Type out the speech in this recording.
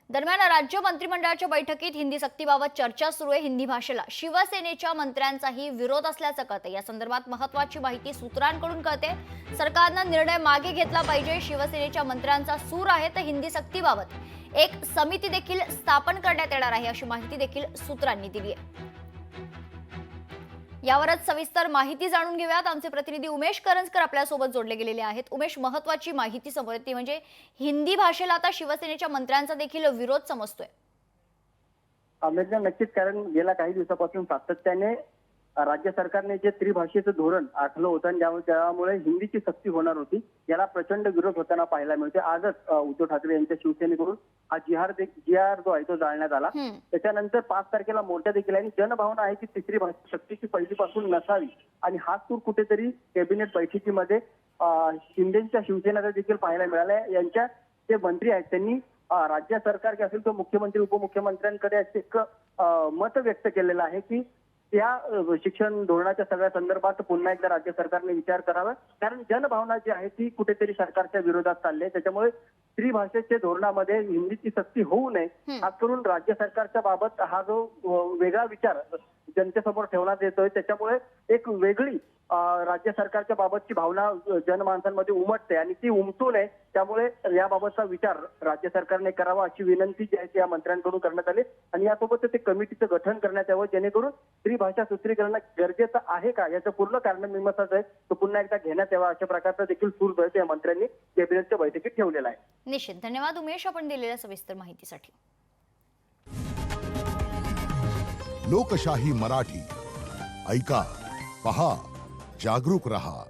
दरम्यान राज्य मंत्रिमंडळाच्या बैठकीत हिंदी सक्तीबाबत चर्चा सुरू आहे। हिंदी भाषेला शिवसेनेच्या मंत्र्यांचाही विरोध असल्याचं कळते। या संदर्भात महत्त्वाची माहिती सूत्रांकडून कळते। सरकारनं निर्णय मागे घेतला पाहिजे। शिवसेनेच्या मंत्र्यांचा सूर आहे तर हिंदी सक्तीबाबत एक समिती देखील स्थापन करण्यात येणार आहे, अशी माहिती देखील सूत्रांनी दिली आहे। यावरच सविस्तर माहिती जाणून घेऊयात। आमचे प्रतिनिधी उमेश करंजकर आपल्यासोबत जोडले गेलेले आहेत। उमेश, महत्त्वाची माहिती समोर येते म्हणजे हिंदी भाषेला आता शिवसेनेच्या मंत्र्यांचा देखील विरोध समजतोय। आंबेडकर नक्कीच, कारण गेल्या काही दिवसापासून सातत्याने राज्य सरकारने जे त्रिभाषेचं धोरण आखलं होतं आणि त्यामुळे हिंदीची सक्ती होणार होती, याला प्रचंड विरोध होताना पाहायला मिळते। आजच उद्धव ठाकरे यांच्या शिवसेनेकडून हा जी आर जो आहे तो जाळण्यात आला। त्याच्यानंतर 5 तारखेला मोर्चा देखील आहे। जनभावना आहे की तिसरी भाषा सक्तीची पहिलीपासून नसावी आणि हा सूर कुठेतरी कॅबिनेट बैठकीमध्ये शिंदेच्या शिवसेनेला देखील पाहायला मिळाला। यांच्या जे मंत्री आहेत त्यांनी राज्य सरकार जे असेल तो मुख्यमंत्री उपमुख्यमंत्र्यांकडे एक मत व्यक्त केलेलं आहे की त्या शिक्षण धोरणाच्या सगळ्या संदर्भात पुन्हा एकदा राज्य सरकारने विचार करावा, कारण जनभावना जी आहे ती कुठेतरी सरकारच्या विरोधात चालली आहे। त्याच्यामुळे त्रिभाषेच्या धोरणामध्ये हिंदीची सक्ती होऊ नये, खास करून राज्य सरकारच्या बाबत हा जो वेगळा विचार जनतेसमोर ठेवण्यात येतोय, त्याच्यामुळे एक वेगळी राज्य सरकारच्या बाबतची भावना जनमानसांमध्ये उमटते आणि ती उमटू नये, त्यामुळे याबाबतचा विचार राज्य सरकारने करावा अशी विनंती जी आहे ती या मंत्र्यांकडून करण्यात आली आणि यासोबत ते कमिटीचं गठन करण्यात यावं, जेणेकरून त्रिभाषा सूत्रीकरण गरजेचं आहे का याचं पूर्ण कारण मीमांसा आहे तो पुन्हा एकदा घेण्यात यावा, अशा प्रकारचा देखील सूर जो आहे या मंत्र्यांनी कॅबिनेटच्या बैठकीत ठेवलेला आहे। निश्चित, धन्यवाद उमेश आपण दिलेल्या सविस्तर माहितीसाठी। लोकशाही मराठी ऐका, पहा, जागरूक रहा।